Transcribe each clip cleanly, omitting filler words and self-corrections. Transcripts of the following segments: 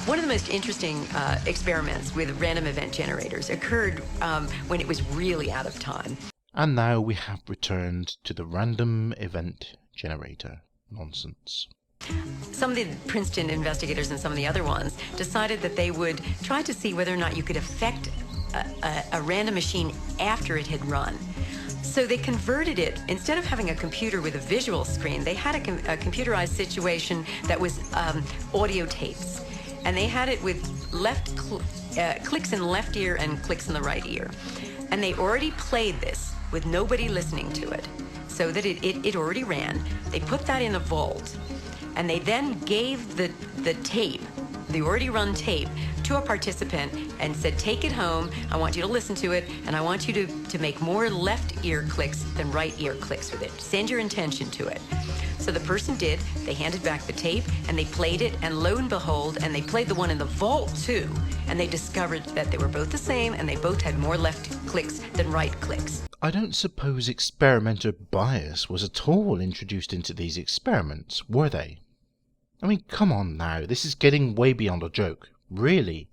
One of the most interesting experiments with random event generators occurred when it was really out of time. And now we have returned to the random event generator nonsense. Some of the Princeton investigators and some of the other ones decided that they would try to see whether or not you could affect a random machine after it had run. So they converted it, instead of having a computer with a visual screen, they had a computerized situation that was audio tapes. And they had it with clicks in the left ear and clicks in the right ear. And they already played this with nobody listening to it, so that it already ran. They put that in a vault, and they then gave the tape, the already run tape, to a participant and said, take it home, I want you to listen to it, and I want you to make more left ear clicks than right ear clicks with it. Send your intention to it. So the person did. They handed back the tape, and they played it, and lo and behold, and they played the one in the vault too, and they discovered that they were both the same, and they both had more left clicks than right clicks. I don't suppose experimenter bias was at all introduced into these experiments, were they? I mean, come on now, this is getting way beyond a joke. Really?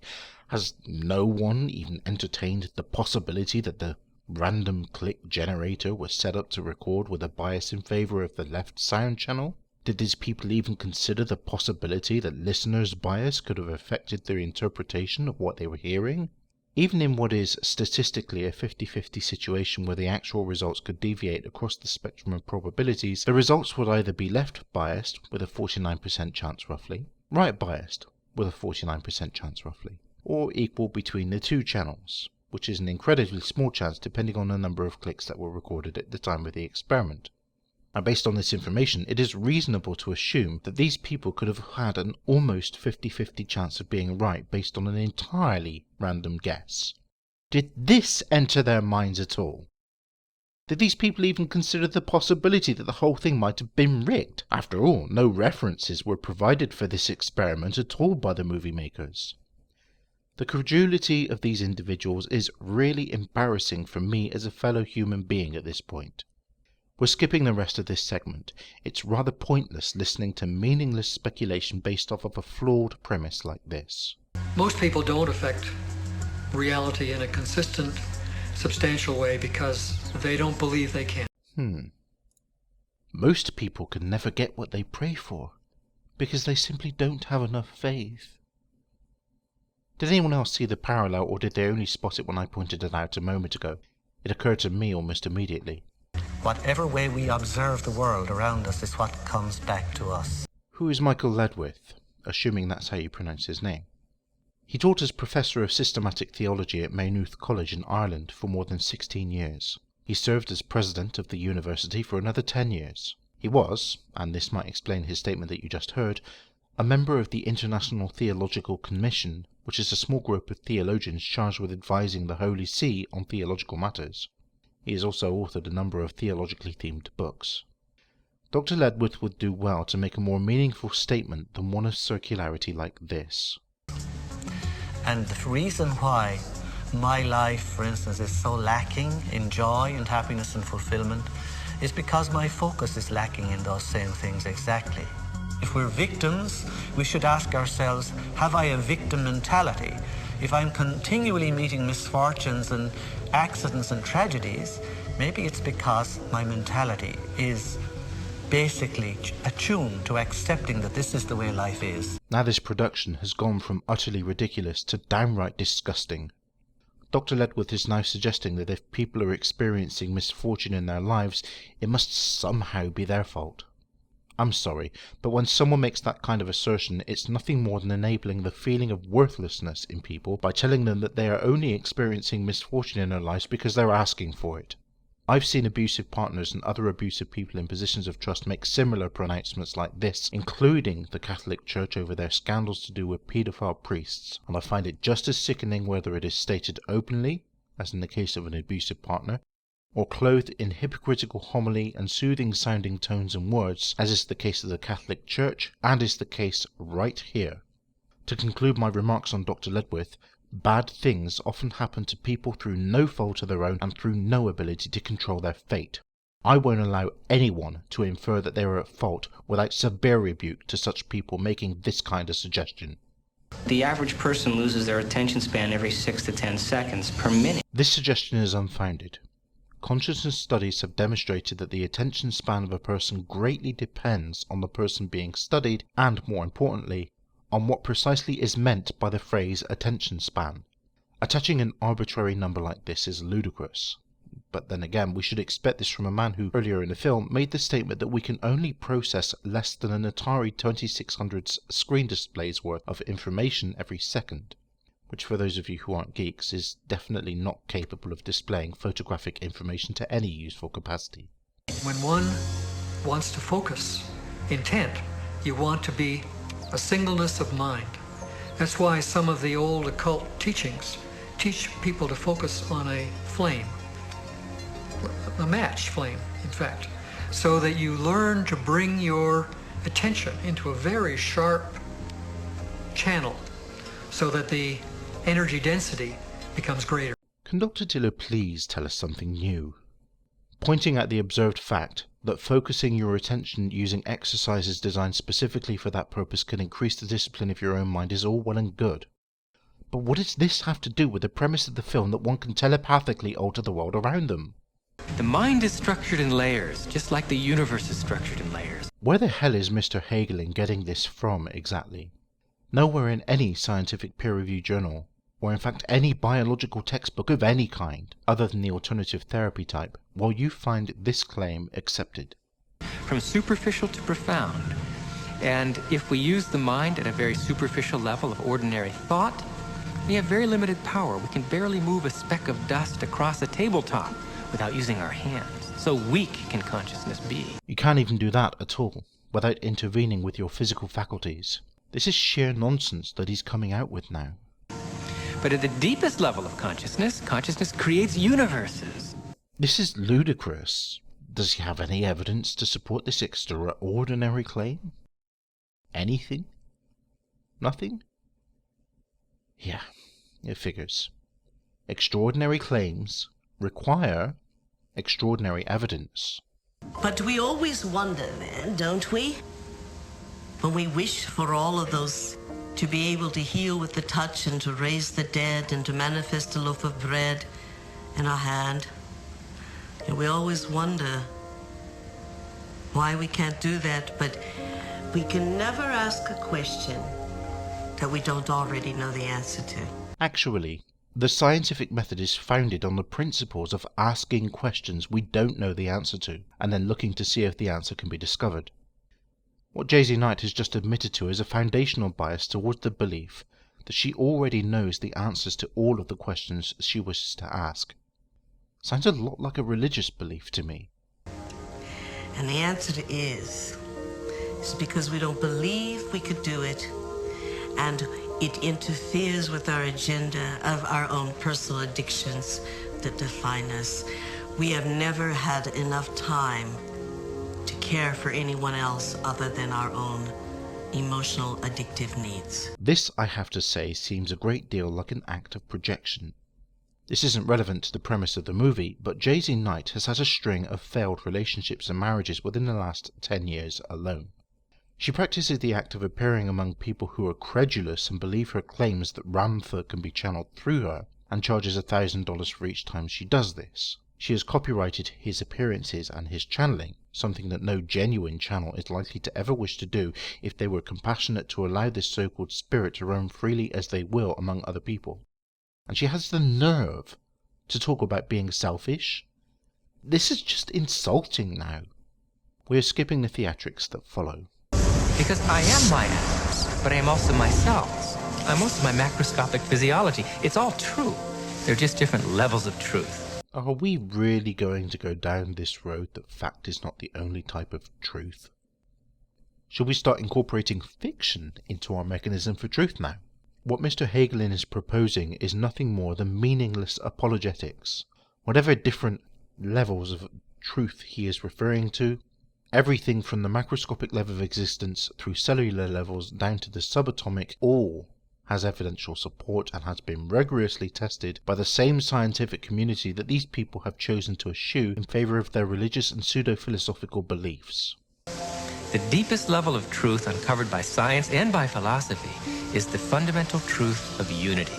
Has no one even entertained the possibility that the random click generator was set up to record with a bias in favour of the left sound channel? Did these people even consider the possibility that listeners' bias could have affected their interpretation of what they were hearing? Even in what is statistically a 50-50 situation where the actual results could deviate across the spectrum of probabilities, the results would either be left biased with a 49% chance roughly, right biased with a 49% chance roughly, or equal between the two channels, which is an incredibly small chance depending on the number of clicks that were recorded at the time of the experiment. And based on this information, it is reasonable to assume that these people could have had an almost 50-50 chance of being right based on an entirely random guess. Did this enter their minds at all? Did these people even consider the possibility that the whole thing might have been rigged? After all, no references were provided for this experiment at all by the movie makers. The credulity of these individuals is really embarrassing for me as a fellow human being at this point. We're skipping the rest of this segment. It's rather pointless listening to meaningless speculation based off of a flawed premise like this. Most people don't affect reality in a consistent, substantial way because they don't believe they can. Most people can never get what they pray for because they simply don't have enough faith. Did anyone else see the parallel, or did they only spot it when I pointed it out a moment ago? It occurred to me almost immediately. Whatever way we observe the world around us is what comes back to us. Who is Michael Ledwith, assuming that's how you pronounce his name? He taught as Professor of Systematic Theology at Maynooth College in Ireland for more than 16 years. He served as President of the university for another 10 years. He was, and this might explain his statement that you just heard, a member of the International Theological Commission, which is a small group of theologians charged with advising the Holy See on theological matters. He has also authored a number of theologically themed books. Dr. Ledwith would do well to make a more meaningful statement than one of circularity like this. And the reason why my life, for instance, is so lacking in joy and happiness and fulfillment is because my focus is lacking in those same things exactly. If we're victims, we should ask ourselves, have I a victim mentality? If I'm continually meeting misfortunes and accidents and tragedies, maybe it's because my mentality is basically attuned to accepting that this is the way life is. Now this production has gone from utterly ridiculous to downright disgusting. Dr. Ledwith is now suggesting that if people are experiencing misfortune in their lives, it must somehow be their fault. I'm sorry, but when someone makes that kind of assertion, it's nothing more than enabling the feeling of worthlessness in people by telling them that they are only experiencing misfortune in their lives because they're asking for it. I've seen abusive partners and other abusive people in positions of trust make similar pronouncements like this, including the Catholic Church over their scandals to do with paedophile priests, and I find it just as sickening whether it is stated openly, as in the case of an abusive partner, or clothed in hypocritical homily and soothing-sounding tones and words, as is the case of the Catholic Church, and is the case right here. To conclude my remarks on Dr. Ledwith, bad things often happen to people through no fault of their own and through no ability to control their fate. I won't allow anyone to infer that they are at fault without severe rebuke to such people making this kind of suggestion. The average person loses their attention span every 6 to 10 seconds per minute. This suggestion is unfounded. Consciousness studies have demonstrated that the attention span of a person greatly depends on the person being studied and, more importantly, on what precisely is meant by the phrase attention span. Attaching an arbitrary number like this is ludicrous. But then again, we should expect this from a man who, earlier in the film, made the statement that we can only process less than an Atari 2600's screen display's worth of information every second, which for those of you who aren't geeks is definitely not capable of displaying photographic information to any useful capacity. When one wants to focus intent, you want to be a singleness of mind. That's why some of the old occult teachings teach people to focus on a flame, a match flame, in fact, so that you learn to bring your attention into a very sharp channel so that the energy density becomes greater. Can Dr. Tiller please tell us something new? Pointing at the observed fact that focusing your attention using exercises designed specifically for that purpose can increase the discipline of your own mind is all well and good. But what does this have to do with the premise of the film that one can telepathically alter the world around them? The mind is structured in layers, just like the universe is structured in layers. Where the hell is Mr. Hagelin getting this from exactly? Nowhere in any scientific peer-reviewed journal, or in fact any biological textbook of any kind, other than the alternative therapy type, will you find this claim accepted. From superficial to profound. And if we use the mind at a very superficial level of ordinary thought, we have very limited power. We can barely move a speck of dust across a tabletop without using our hands. So weak can consciousness be. You can't even do that at all, without intervening with your physical faculties. This is sheer nonsense that he's coming out with now. But at the deepest level of consciousness, consciousness creates universes. This is ludicrous. Does he have any evidence to support this extraordinary claim? Anything? Nothing? Yeah, it figures. Extraordinary claims require extraordinary evidence. But we always wonder then, don't we? When we wish for all of those, to be able to heal with the touch and to raise the dead and to manifest a loaf of bread in our hand. And we always wonder why we can't do that, but we can never ask a question that we don't already know the answer to. Actually, the scientific method is founded on the principles of asking questions we don't know the answer to, and then looking to see if the answer can be discovered. What Jay-Z Knight has just admitted to is a foundational bias towards the belief that she already knows the answers to all of the questions she wishes to ask. Sounds a lot like a religious belief to me. And the answer is because we don't believe we could do it, and it interferes with our agenda of our own personal addictions that define us. We have never had enough time to care for anyone else other than our own emotional addictive needs. This, I have to say, seems a great deal like an act of projection. This isn't relevant to the premise of the movie, but Jay-Z Knight has had a string of failed relationships and marriages within the last 10 years alone. She practices the act of appearing among people who are credulous and believe her claims that Ramtha can be channeled through her, and charges $1,000 for each time she does this. She has copyrighted his appearances and his channeling, something that no genuine channel is likely to ever wish to do if they were compassionate to allow this so-called spirit to roam freely as they will among other people. And she has the nerve to talk about being selfish. This is just insulting now. We are skipping the theatrics that follow. Because I am my atoms, but I am also my cells. I'm also my macroscopic physiology. It's all true. They're just different levels of truth. Are we really going to go down this road that fact is not the only type of truth? Should we start incorporating fiction into our mechanism for truth now? What Mr. Hagelin is proposing is nothing more than meaningless apologetics. Whatever different levels of truth he is referring to, everything from the macroscopic level of existence through cellular levels down to the subatomic, all has evidential support and has been rigorously tested by the same scientific community that these people have chosen to eschew in favour of their religious and pseudo-philosophical beliefs. The deepest level of truth uncovered by science and by philosophy is the fundamental truth of unity.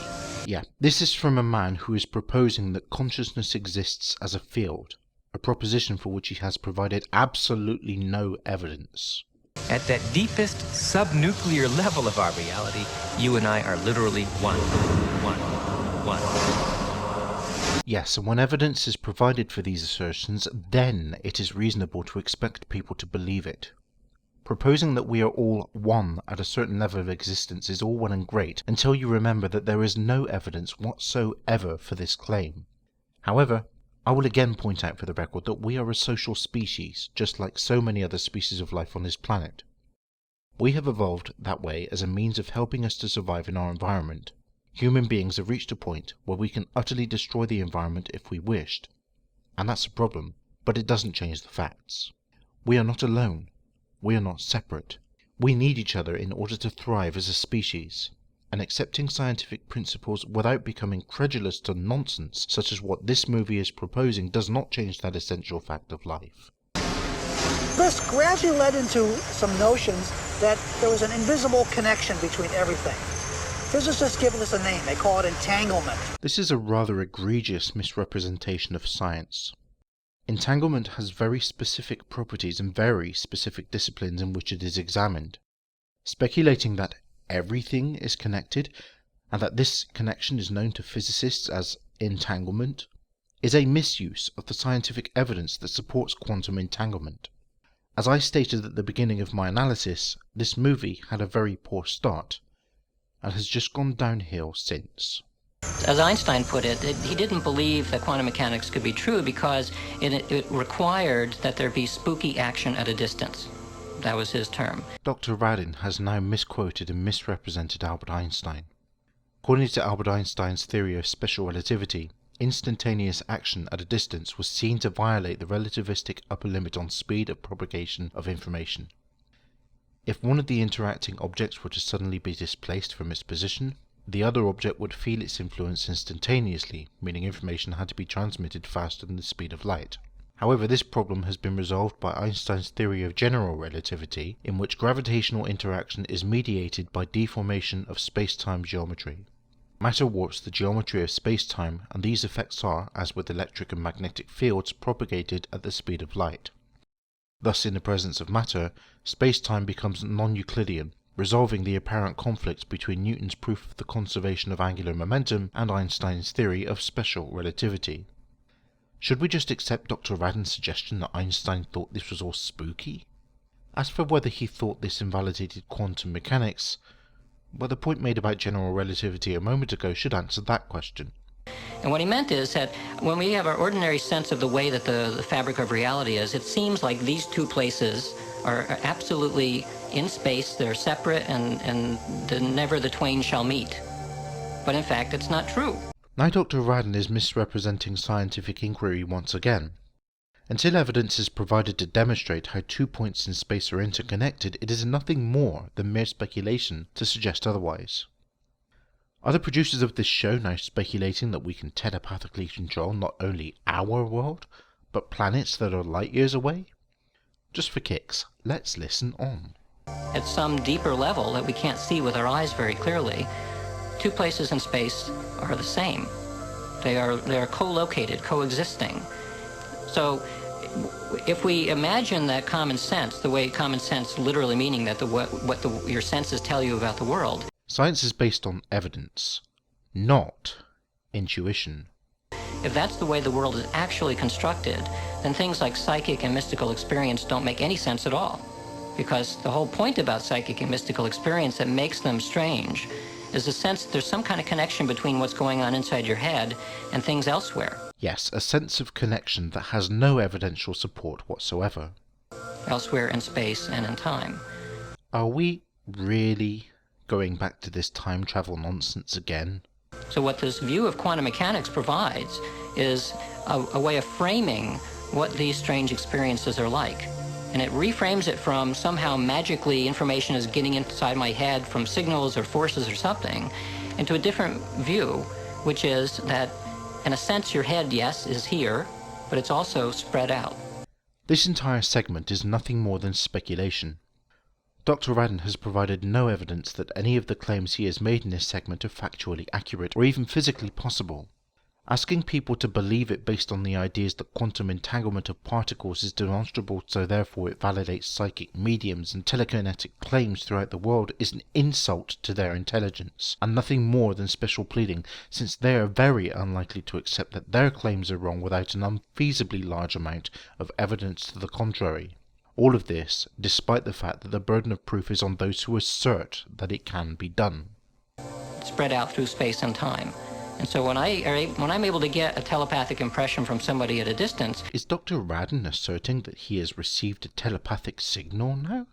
Yeah, this is from a man who is proposing that consciousness exists as a field, a proposition for which he has provided absolutely no evidence. At that deepest subnuclear level of our reality, you and I are literally one. Yes, and when evidence is provided for these assertions, then it is reasonable to expect people to believe it. Proposing that we are all one at a certain level of existence is all well and great until you remember that there is no evidence whatsoever for this claim. However, I will again point out for the record that we are a social species, just like so many other species of life on this planet. We have evolved that way as a means of helping us to survive in our environment. Human beings have reached a point where we can utterly destroy the environment if we wished. And that's a problem, but it doesn't change the facts. We are not alone. We are not separate. We need each other in order to thrive as a species. And accepting scientific principles without becoming credulous to nonsense, such as what this movie is proposing, does not change that essential fact of life. This gradually led into some notions that there was an invisible connection between everything. Physicists give this a name. They call it entanglement. This is a rather egregious misrepresentation of science. Entanglement has very specific properties and very specific disciplines in which it is examined. Speculating that everything is connected, and that this connection is known to physicists as entanglement, is a misuse of the scientific evidence that supports quantum entanglement. As I stated at the beginning of my analysis, this movie had a very poor start, and has just gone downhill since. As Einstein put it, he didn't believe that quantum mechanics could be true because it required that there be spooky action at a distance. That was his term. Dr. Radin has now misquoted and misrepresented Albert Einstein. According to Albert Einstein's theory of special relativity, instantaneous action at a distance was seen to violate the relativistic upper limit on speed of propagation of information. If one of the interacting objects were to suddenly be displaced from its position, the other object would feel its influence instantaneously, meaning information had to be transmitted faster than the speed of light. However, this problem has been resolved by Einstein's theory of general relativity, in which gravitational interaction is mediated by deformation of space-time geometry. Matter warps the geometry of space-time, and these effects are, as with electric and magnetic fields, propagated at the speed of light. Thus, in the presence of matter, space-time becomes non-Euclidean, resolving the apparent conflict between Newton's proof of the conservation of angular momentum and Einstein's theory of special relativity. Should we just accept Dr. Radin's suggestion that Einstein thought this was all spooky? As for whether he thought this invalidated quantum mechanics, well, the point made about general relativity a moment ago should answer that question. And what he meant is that when we have our ordinary sense of the way that the fabric of reality is, it seems like these two places are absolutely in space, they're separate, and never the twain shall meet. But in fact, it's not true. Now Dr. Radin is misrepresenting scientific inquiry once again. Until evidence is provided to demonstrate how 2 points in space are interconnected, it is nothing more than mere speculation to suggest otherwise. Are the producers of this show now speculating that we can telepathically control not only our world, but planets that are light years away? Just for kicks, let's listen on. At some deeper level that we can't see with our eyes very clearly, two places in space are the same. They are co-located, coexisting. So if we imagine that common sense, the way common sense literally meaning that your senses tell you about the world. Science is based on evidence, not intuition. If that's the way the world is actually constructed, then things like psychic and mystical experience don't make any sense at all. Because the whole point about psychic and mystical experience that makes them strange is the sense that there's some kind of connection between what's going on inside your head and things elsewhere. Yes, a sense of connection that has no evidential support whatsoever. Elsewhere in space and in time. Are we really going back to this time travel nonsense again? So what this view of quantum mechanics provides is a way of framing what these strange experiences are like. And it reframes it from somehow magically information is getting inside my head from signals or forces or something, into a different view, which is that, in a sense, your head, yes, is here, but it's also spread out. This entire segment is nothing more than speculation. Dr. Radin has provided no evidence that any of the claims he has made in this segment are factually accurate or even physically possible. Asking people to believe it based on the ideas that quantum entanglement of particles is demonstrable, so therefore it validates psychic mediums and telekinetic claims throughout the world, is an insult to their intelligence, and nothing more than special pleading, since they are very unlikely to accept that their claims are wrong without an unfeasibly large amount of evidence to the contrary. All of this, despite the fact that the burden of proof is on those who assert that it can be done. Spread out through space and time. And so when I'm able to get a telepathic impression from somebody at a distance... Is Dr. Radin asserting that he has received a telepathic signal now?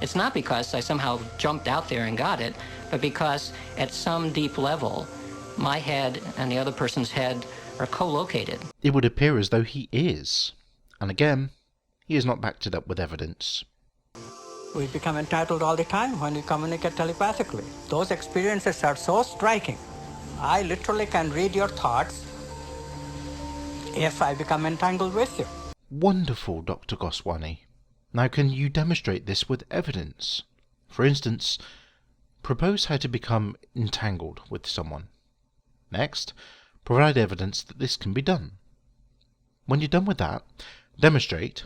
It's not because I somehow jumped out there and got it, but because at some deep level, my head and the other person's head are co-located. It would appear as though he is. And again, he has not backed it up with evidence. We become entitled all the time when we communicate telepathically. Those experiences are so striking. I literally can read your thoughts if I become entangled with you. Wonderful, Dr. Goswami. Now can you demonstrate this with evidence? For instance, propose how to become entangled with someone. Next, provide evidence that this can be done. When you're done with that, demonstrate,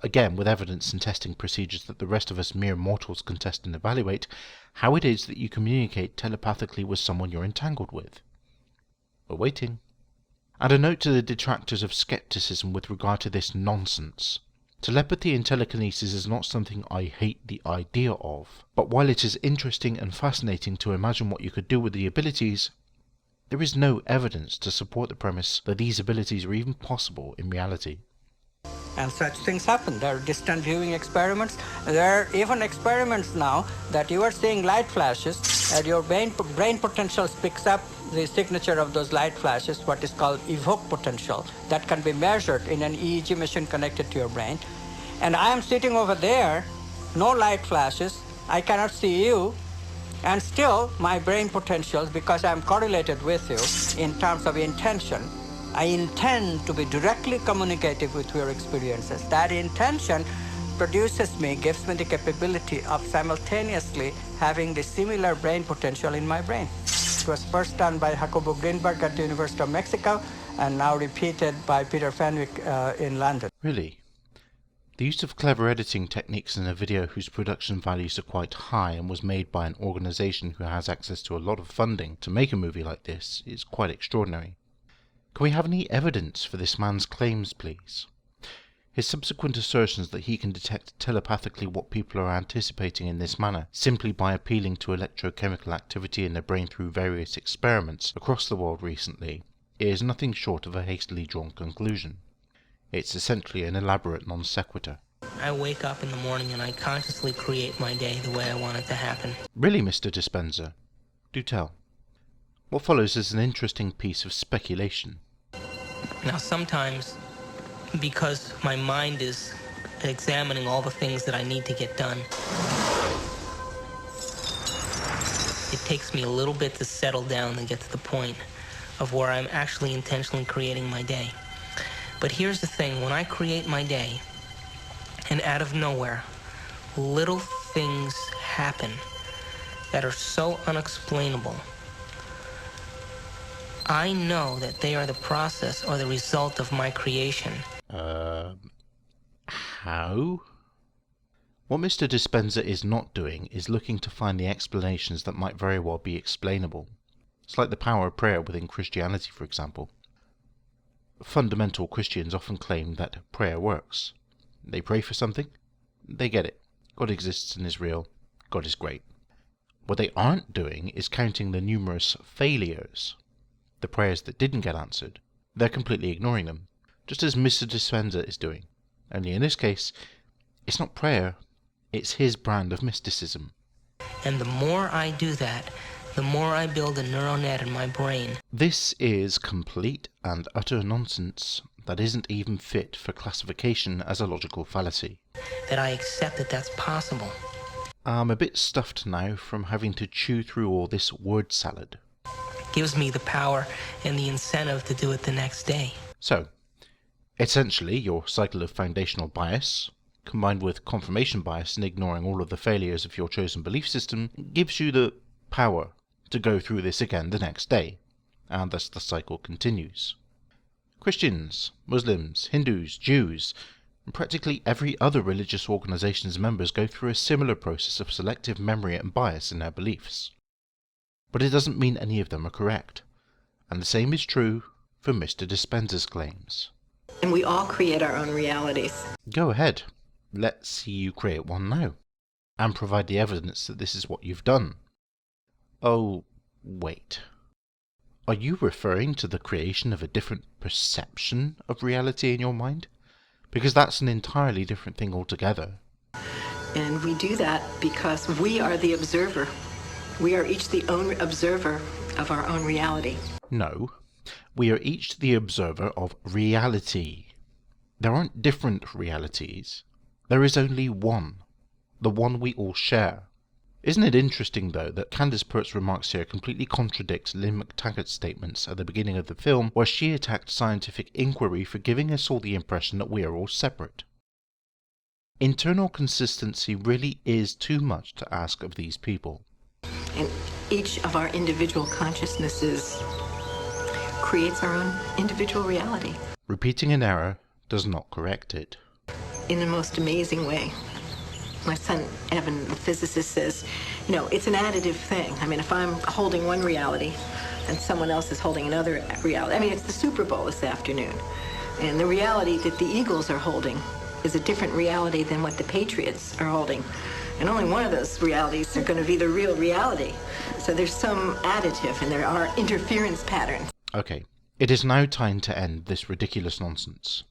again with evidence and testing procedures that the rest of us mere mortals can test and evaluate, how it is that you communicate telepathically with someone you're entangled with. We're waiting. And a note to the detractors of skepticism with regard to this nonsense. Telepathy and telekinesis is not something I hate the idea of, but while it is interesting and fascinating to imagine what you could do with the abilities, there is no evidence to support the premise that these abilities are even possible in reality. And such things happen. There are distant viewing experiments. There are even experiments now that you are seeing light flashes and your brain potential picks up the signature of those light flashes, what is called evoke potential, that can be measured in an EEG machine connected to your brain. And I am sitting over there, no light flashes, I cannot see you, and still my brain potentials, because I am correlated with you in terms of intention, I intend to be directly communicative with your experiences. That intention produces me, gives me the capability of simultaneously having the similar brain potential in my brain. It was first done by Jacobo Greenberg at the University of Mexico and now repeated by Peter Fenwick in London. Really? The use of clever editing techniques in a video whose production values are quite high and was made by an organisation who has access to a lot of funding to make a movie like this is quite extraordinary. Can we have any evidence for this man's claims, please? His subsequent assertions that he can detect telepathically what people are anticipating in this manner, simply by appealing to electrochemical activity in the brain through various experiments across the world recently, is nothing short of a hastily drawn conclusion. It's essentially an elaborate non sequitur. I wake up in the morning and I consciously create my day the way I want it to happen. Really, Mr. Dispenza? Do tell. What follows is an interesting piece of speculation. Now sometimes, because my mind is examining all the things that I need to get done, it takes me a little bit to settle down and get to the point of where I'm actually intentionally creating my day. But here's the thing, when I create my day, and out of nowhere, little things happen that are so unexplainable, I know that they are the process or the result of my creation. How? What Mr. Dispenza is not doing is looking to find the explanations that might very well be explainable. It's like the power of prayer within Christianity, for example. Fundamental Christians often claim that prayer works. They pray for something, they get it. God exists and is real. God is great. What they aren't doing is counting the numerous failures. The prayers that didn't get answered. They're completely ignoring them, just as Mr. Dispenza is doing. Only in this case, it's not prayer, it's his brand of mysticism. And the more I do that, the more I build a neural net in my brain. This is complete and utter nonsense that isn't even fit for classification as a logical fallacy. That I accept that that's possible. I'm a bit stuffed now from having to chew through all this word salad. Gives me the power and the incentive to do it the next day. So, Essentially, your cycle of foundational bias, combined with confirmation bias and ignoring all of the failures of your chosen belief system, gives you the power to go through this again the next day, and thus the cycle continues. Christians, Muslims, Hindus, Jews, and practically every other religious organization's members go through a similar process of selective memory and bias in their beliefs. But it doesn't mean any of them are correct, and the same is true for Mr. Dispenza's claims. And we all create our own realities. Go ahead, let's see you create one now, and provide the evidence that this is what you've done. Oh, wait. Are you referring to the creation of a different perception of reality in your mind? Because that's an entirely different thing altogether. And we do that because we are the observer. We are each the own observer of our own reality. No, we are each the observer of reality. There aren't different realities. There is only one. The one we all share. Isn't it interesting, though, that Candace Pert's remarks here completely contradict Lynn McTaggart's statements at the beginning of the film, where she attacked scientific inquiry for giving us all the impression that we are all separate. Internal consistency really is too much to ask of these people. And each of our individual consciousnesses creates our own individual reality. Repeating an error does not correct it. In the most amazing way. My son, Evan, the physicist, says, it's an additive thing. I mean, if I'm holding one reality and someone else is holding another reality. I mean, it's the Super Bowl this afternoon. And the reality that the Eagles are holding is a different reality than what the Patriots are holding. And only one of those realities are going to be the real reality. So there's some additive, and there are interference patterns. Okay, it is now time to end this ridiculous nonsense.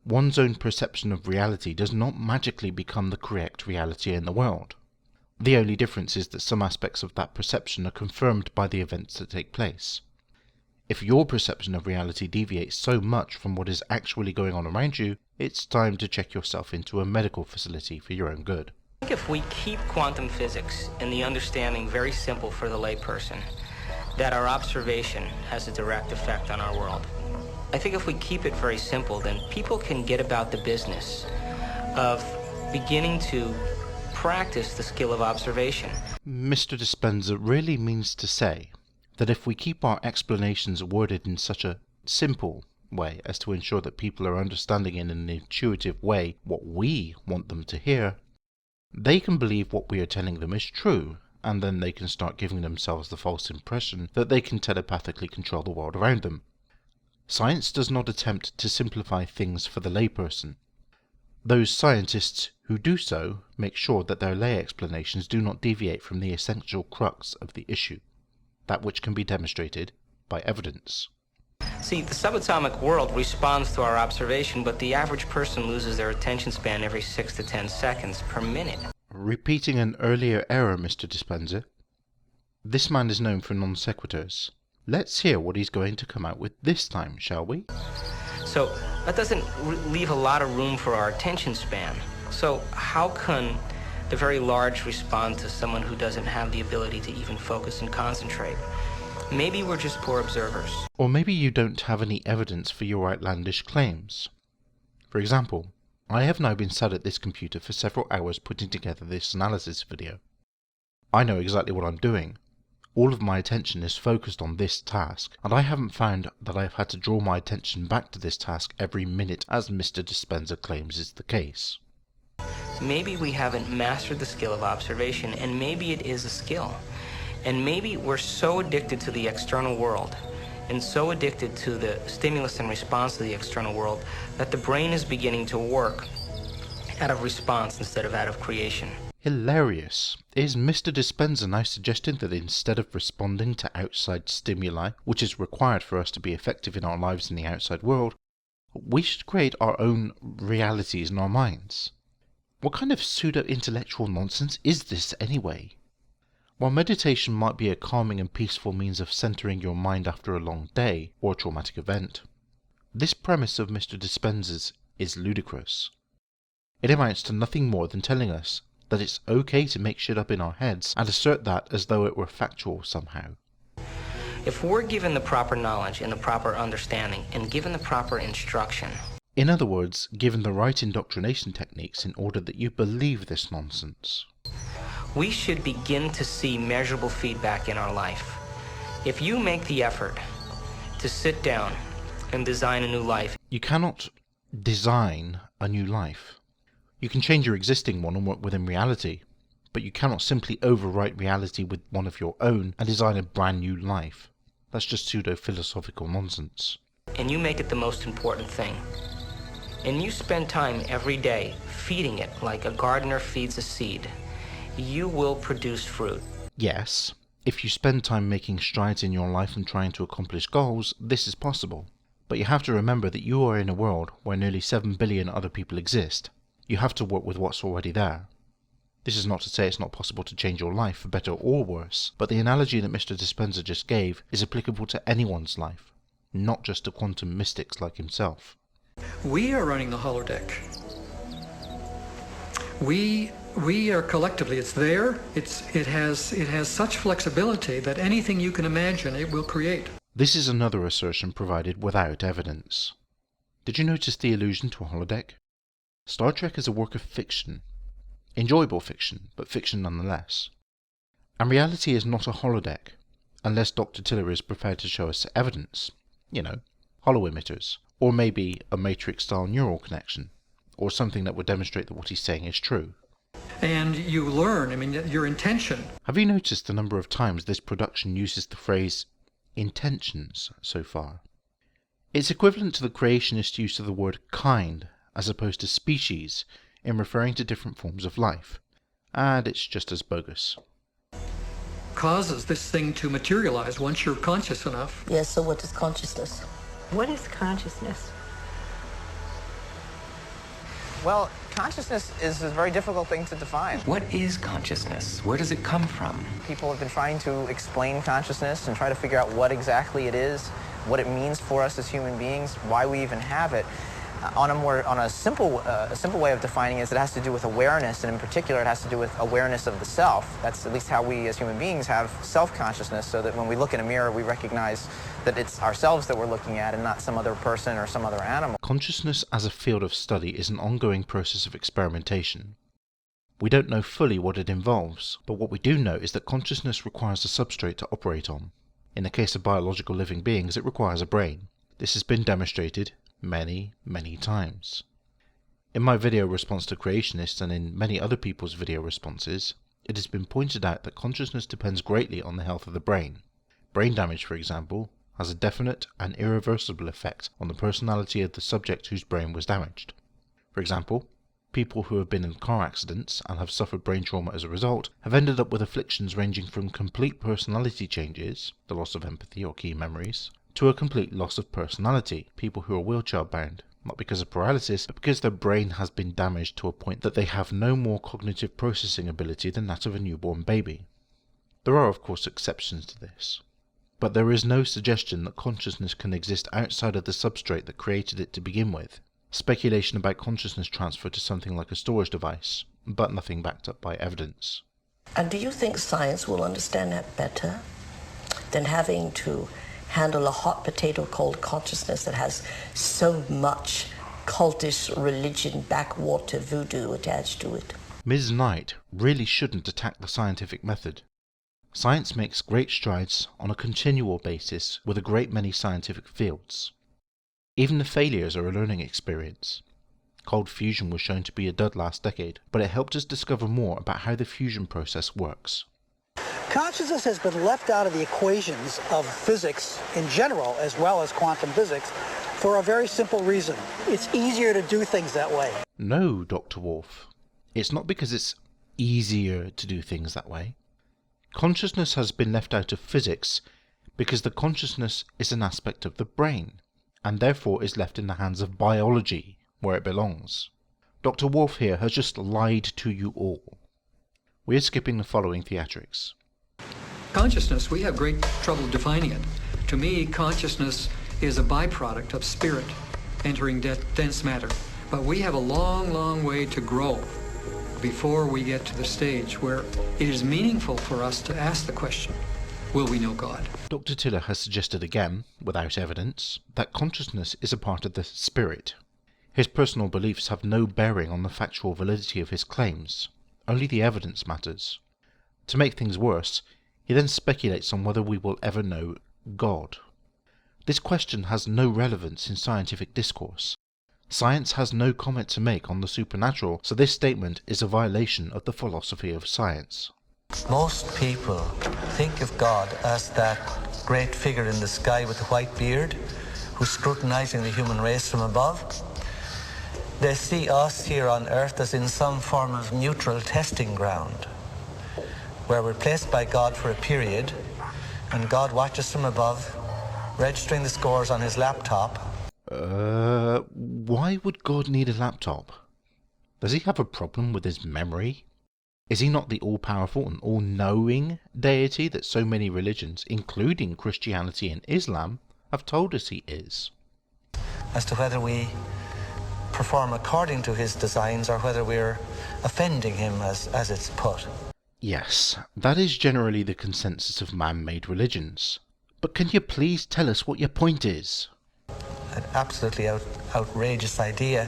One's own perception of reality does not magically become the correct reality in the world. The only difference is that some aspects of that perception are confirmed by the events that take place. If your perception of reality deviates so much from what is actually going on around you, it's time to check yourself into a medical facility for your own good. I think if we keep quantum physics and the understanding very simple for the layperson, that our observation has a direct effect on our world. I think if we keep it very simple, then people can get about the business of beginning to practice the skill of observation. Mr. Dispenza really means to say that if we keep our explanations worded in such a simple way as to ensure that people are understanding in an intuitive way what we want them to hear, they can believe what we are telling them is true, and then they can start giving themselves the false impression that they can telepathically control the world around them. Science does not attempt to simplify things for the layperson. Those scientists who do so make sure that their lay explanations do not deviate from the essential crux of the issue, that which can be demonstrated by evidence. See, the subatomic world responds to our observation, but the average person loses their attention span every 6 to 10 seconds per minute. Repeating an earlier error, Mr. Dispenza. This man is known for non sequiturs. Let's hear what he's going to come out with this time, shall we? So that doesn't leave a lot of room for our attention span. So how can the very large respond to someone who doesn't have the ability to even focus and concentrate? Maybe we're just poor observers. Or maybe you don't have any evidence for your outlandish claims. For example, I have now been sat at this computer for several hours putting together this analysis video. I know exactly what I'm doing. All of my attention is focused on this task, and I haven't found that I've had to draw my attention back to this task every minute as Mr. Dispenza claims is the case. Maybe we haven't mastered the skill of observation, and maybe it is a skill. And maybe we're so addicted to the external world, and so addicted to the stimulus and response to the external world, that the brain is beginning to work out of response instead of out of creation. Hilarious. Is Mr. Dispenza now suggesting that instead of responding to outside stimuli, which is required for us to be effective in our lives in the outside world, we should create our own realities in our minds? What kind of pseudo-intellectual nonsense is this anyway? While meditation might be a calming and peaceful means of centering your mind after a long day or a traumatic event, this premise of Mr. Dispenza's is ludicrous. It amounts to nothing more than telling us that it's okay to make shit up in our heads and assert that as though it were factual somehow. If we're given the proper knowledge and the proper understanding and given the proper instruction, In other words, given the right indoctrination techniques in order that you believe this nonsense. We should begin to see measurable feedback in our life. If you make the effort to sit down and design a new life. You cannot design a new life. You can change your existing one and work within reality, but you cannot simply overwrite reality with one of your own and design a brand new life. That's just pseudo-philosophical nonsense. And you make it the most important thing. And you spend time every day feeding it like a gardener feeds a seed. You will produce fruit. Yes, if you spend time making strides in your life and trying to accomplish goals, this is possible. But you have to remember that you are in a world where nearly 7 billion other people exist. You have to work with what's already there. This is not to say it's not possible to change your life for better or worse, but the analogy that Mr. Dispenza just gave is applicable to anyone's life, not just to quantum mystics like himself. We are running the holodeck. We are collectively, it's there, it has such flexibility that anything you can imagine it will create. This is another assertion provided without evidence. Did you notice the allusion to a holodeck? Star Trek is a work of fiction. Enjoyable fiction, but fiction nonetheless. And reality is not a holodeck, unless Dr. Tiller is prepared to show us evidence. You know, hollow emitters, or maybe a matrix-style neural connection, or something that would demonstrate that what he's saying is true. And you learn, I mean, your intention. Have you noticed the number of times this production uses the phrase intentions so far? It's equivalent to the creationist use of the word kind as opposed to species in referring to different forms of life, and it's just as bogus. Causes this thing to materialize once you're conscious enough. Yes, so what is consciousness? What is consciousness? Well, consciousness is a very difficult thing to define. What is consciousness? Where does it come from? People have been trying to explain consciousness and try to figure out what exactly it is, what it means for us as human beings, why we even have it. On a simple way of defining it is it has to do with awareness, and in particular it has to do with awareness of the self. That's at least how we as human beings have self-consciousness, so that when we look in a mirror we recognize that it's ourselves that we're looking at and not some other person or some other animal. Consciousness as a field of study is an ongoing process of experimentation. We don't know fully what it involves, but what we do know is that consciousness requires a substrate to operate on. In the case of biological living beings, it requires a brain. This has been demonstrated many times. In my video response to creationists and in many other people's video responses, it has been pointed out that consciousness depends greatly on the health of the brain. Brain damage, for example, has a definite and irreversible effect on the personality of the subject whose brain was damaged. For example, people who have been in car accidents and have suffered brain trauma as a result have ended up with afflictions ranging from complete personality changes, the loss of empathy or key memories, to a complete loss of personality, people who are wheelchair bound, not because of paralysis, but because their brain has been damaged to a point that they have no more cognitive processing ability than that of a newborn baby. There are of course exceptions to this, but there is no suggestion that consciousness can exist outside of the substrate that created it to begin with. Speculation about consciousness transfer to something like a storage device, but nothing backed up by evidence. And do you think science will understand that better than having to handle a hot potato called consciousness that has so much cultish religion, backwater voodoo attached to it? Ms. Knight really shouldn't attack the scientific method. Science makes great strides on a continual basis with a great many scientific fields. Even the failures are a learning experience. Cold fusion was shown to be a dud last decade, but it helped us discover more about how the fusion process works. Consciousness has been left out of the equations of physics in general, as well as quantum physics, for a very simple reason. It's easier to do things that way. No, Dr. Wolf. It's not because it's easier to do things that way. Consciousness has been left out of physics because the consciousness is an aspect of the brain, and therefore is left in the hands of biology, where it belongs. Dr. Wolf here has just lied to you all. We are skipping the following theatrics. Consciousness, we have great trouble defining it. To me, consciousness is a byproduct of spirit entering dense matter. But we have a long way to grow before we get to the stage where it is meaningful for us to ask the question, will we know God? Dr. Tiller has suggested again, without evidence, that consciousness is a part of the spirit. His personal beliefs have no bearing on the factual validity of his claims, only the evidence matters. To make things worse, he then speculates on whether we will ever know God. This question has no relevance in scientific discourse. Science has no comment to make on the supernatural, so this statement is a violation of the philosophy of science. Most people think of God as that great figure in the sky with the white beard who's scrutinizing the human race from above. They see us here on earth as in some form of neutral testing ground, where we're placed by God for a period, and God watches from above, registering the scores on his laptop. Why would God need a laptop? Does he have a problem with his memory? Is he not the all-powerful and all-knowing deity that so many religions, including Christianity and Islam, have told us he is? As to whether we perform according to his designs or whether we're offending him, as it's put. Yes, that is generally the consensus of man-made religions. But can you please tell us what your point is? An absolutely outrageous idea.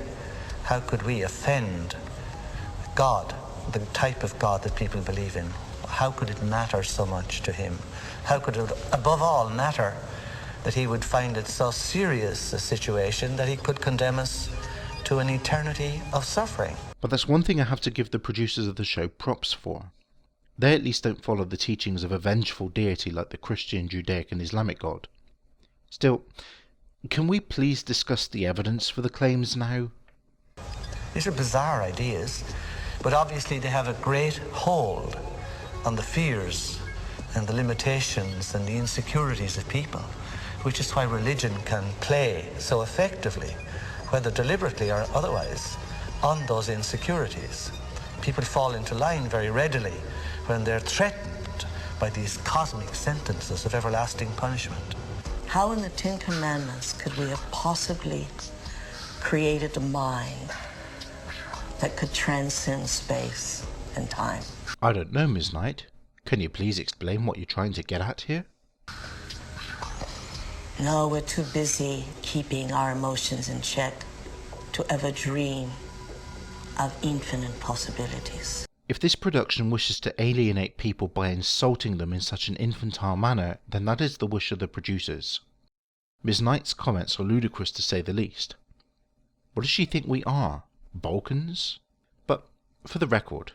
How could we offend God, the type of God that people believe in? How could it matter so much to him? How could it, above all, matter that he would find it so serious a situation that he could condemn us to an eternity of suffering? But that's one thing I have to give the producers of the show props for. They at least don't follow the teachings of a vengeful deity like the Christian, Judaic and Islamic God. Still, can we please discuss the evidence for the claims now? These are bizarre ideas, but obviously they have a great hold on the fears and the limitations and the insecurities of people, which is why religion can play so effectively, whether deliberately or otherwise, on those insecurities. People fall into line very readily when they're threatened by these cosmic sentences of everlasting punishment. How in the Ten Commandments could we have possibly created a mind that could transcend space and time? I don't know, Ms. Knight. Can you please explain what you're trying to get at here? No, we're too busy keeping our emotions in check to ever dream of infinite possibilities. If this production wishes to alienate people by insulting them in such an infantile manner, then that is the wish of the producers. Ms. Knight's comments are ludicrous to say the least. What does she think we are? Balkans? But, for the record,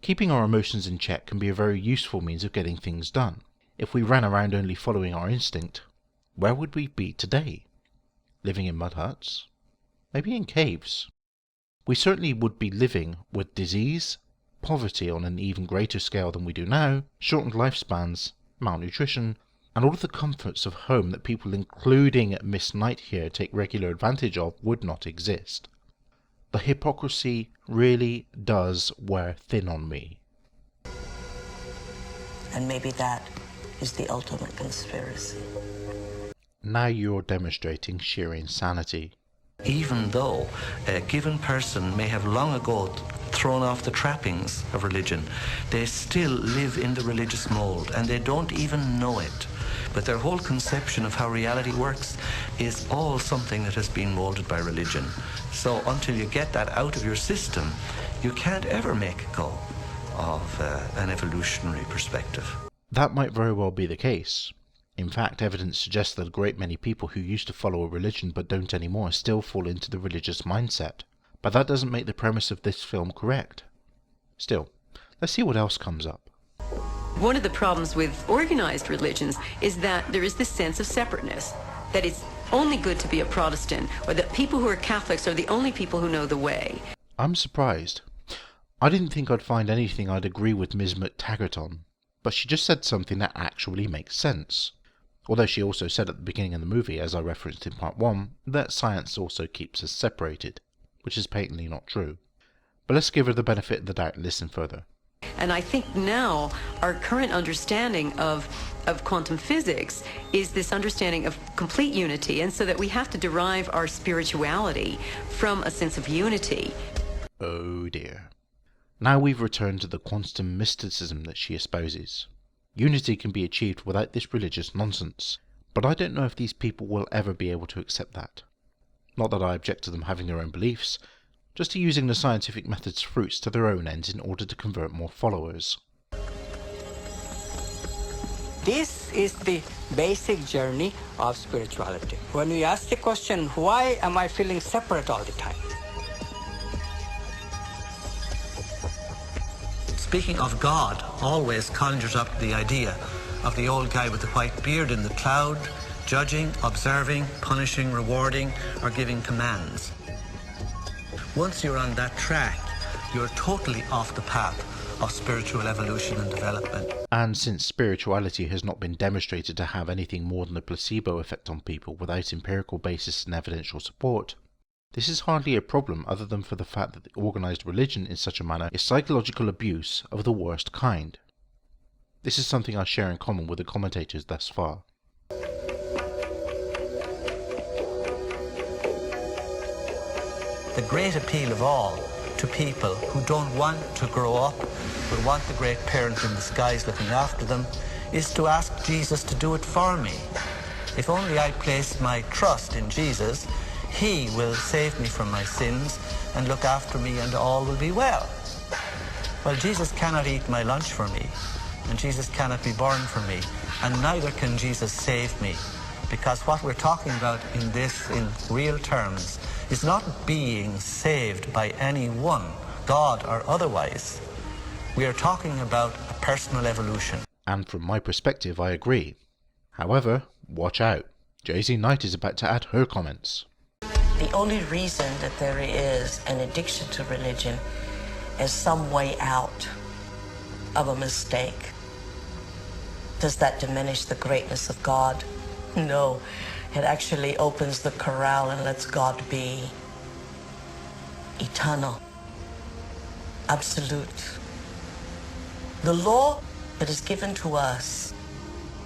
keeping our emotions in check can be a very useful means of getting things done. If we ran around only following our instinct, where would we be today? Living in mud huts? Maybe in caves? We certainly would be living with disease, poverty on an even greater scale than we do now, shortened lifespans, malnutrition, and all of the comforts of home that people including Miss Knight here take regular advantage of would not exist. The hypocrisy really does wear thin on me. And maybe that is the ultimate conspiracy. Now you're demonstrating sheer insanity. Even though a given person may have long ago thrown off the trappings of religion, they still live in the religious mold and they don't even know it. But their whole conception of how reality works is all something that has been molded by religion. So until you get that out of your system, you can't ever make go of an evolutionary perspective. That might very well be the case. In fact, evidence suggests that a great many people who used to follow a religion but don't anymore still fall into the religious mindset. But that doesn't make the premise of this film correct. Still, let's see what else comes up. One of the problems with organized religions is that there is this sense of separateness, that it's only good to be a Protestant, or that people who are Catholics are the only people who know the way. I'm surprised. I didn't think I'd find anything I'd agree with Ms. McTaggart on, but she just said something that actually makes sense. Although she also said at the beginning of the movie, as I referenced in part 1, that science also keeps us separated, which is patently not true. But let's give her the benefit of the doubt and listen further. And I think now our current understanding of quantum physics is this understanding of complete unity, and so that we have to derive our spirituality from a sense of unity. Oh dear. Now we've returned to the quantum mysticism that she espouses. Unity can be achieved without this religious nonsense, but I don't know if these people will ever be able to accept that. Not that I object to them having their own beliefs, just to using the scientific method's fruits to their own ends in order to convert more followers. This is the basic journey of spirituality. When we ask the question, why am I feeling separate all the time? Speaking of God always conjures up the idea of the old guy with the white beard in the cloud, judging, observing, punishing, rewarding, or giving commands. Once you're on that track, you're totally off the path of spiritual evolution and development. And since spirituality has not been demonstrated to have anything more than a placebo effect on people without empirical basis and evidential support, this is hardly a problem other than for the fact that the organised religion in such a manner is psychological abuse of the worst kind. This is something I share in common with the commentators thus far. The great appeal of all to people who don't want to grow up, but want the great parent in the skies looking after them, is to ask Jesus to do it for me. If only I place my trust in Jesus, He will save me from my sins and look after me, and all will be well. Well, Jesus cannot eat my lunch for me, and Jesus cannot be born for me, and neither can Jesus save me, because what we're talking about in this, in real terms, is not being saved by anyone, God or otherwise. We are talking about a personal evolution. And from my perspective, I agree. However, watch out. Jay-Z Knight is about to add her comments. The only reason that there is an addiction to religion is some way out of a mistake. Does that diminish the greatness of God? No. It actually opens the corral and lets God be eternal, absolute. The law that is given to us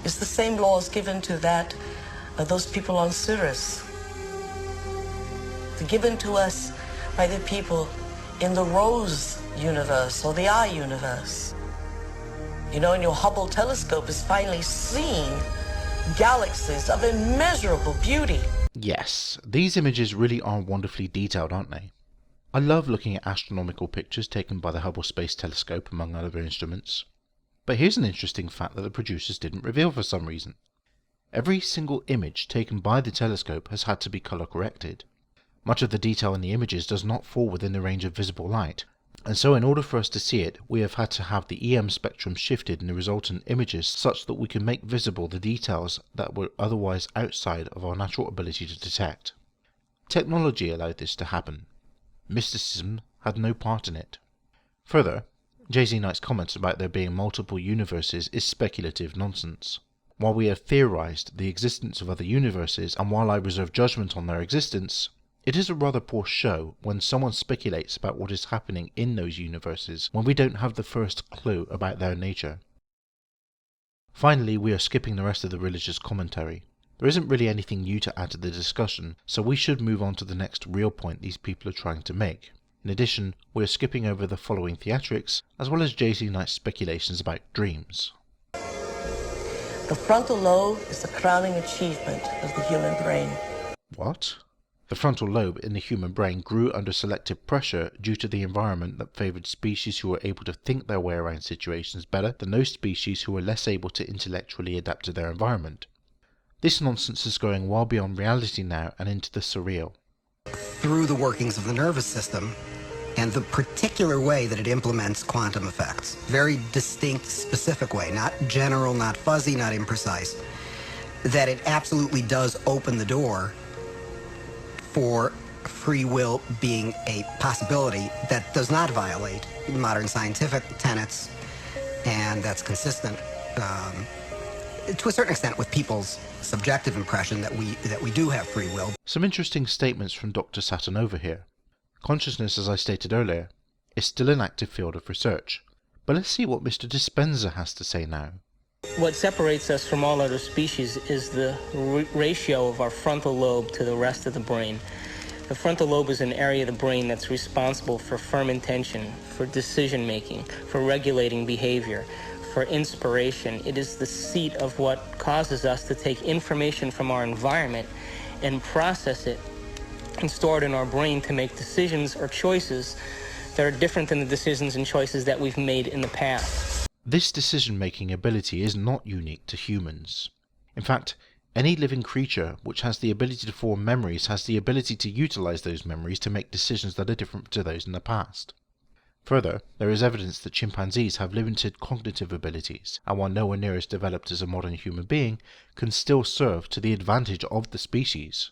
is the same law as given to that of those people on Sirius. They're given to us by the people in the Rose universe or the I universe. You know, and your Hubble telescope is finally seeing galaxies of immeasurable beauty. Yes, these images really are wonderfully detailed, aren't they? I love looking at astronomical pictures taken by the Hubble Space Telescope, among other instruments. But here's an interesting fact that the producers didn't reveal for some reason. Every single image taken by the telescope has had to be colour corrected. Much of the detail in the images does not fall within the range of visible light, and so in order for us to see it, we have had to have the EM spectrum shifted in the resultant images such that we can make visible the details that were otherwise outside of our natural ability to detect. Technology allowed this to happen. Mysticism had no part in it. Further, Jay-Z Knight's comments about there being multiple universes is speculative nonsense. While we have theorized the existence of other universes, and while I reserve judgment on their existence, it is a rather poor show when someone speculates about what is happening in those universes when we don't have the first clue about their nature. Finally, we are skipping the rest of the religious commentary. There isn't really anything new to add to the discussion, so we should move on to the next real point these people are trying to make. In addition, we are skipping over the following theatrics, as well as Jay-Z Knight's speculations about dreams. The frontal lobe is the crowning achievement of the human brain. What? The frontal lobe in the human brain grew under selective pressure due to the environment that favoured species who were able to think their way around situations better than those species who were less able to intellectually adapt to their environment. This nonsense is going well beyond reality now and into the surreal. Through the workings of the nervous system and the particular way that it implements quantum effects. Very distinct, specific way, not general, not fuzzy, not imprecise. That it absolutely does open the door for free will being a possibility that does not violate modern scientific tenets, and that's consistent to a certain extent with people's subjective impression that we do have free will. Some interesting statements from Dr. Satanova here. Consciousness, as I stated earlier, is still an active field of research. But let's see what Mr. Dispenza has to say now. What separates us from all other species is the ratio of our frontal lobe to the rest of the brain. The frontal lobe is an area of the brain that's responsible for firm intention, for decision-making, for regulating behavior, for inspiration. It is the seat of what causes us to take information from our environment and process it and stored in our brain to make decisions or choices that are different than the decisions and choices that we've made in the past. This decision-making ability is not unique to humans. In fact, any living creature which has the ability to form memories has the ability to utilize those memories to make decisions that are different to those in the past. Further, there is evidence that chimpanzees have limited cognitive abilities, and while nowhere near as developed as a modern human being, can still serve to the advantage of the species.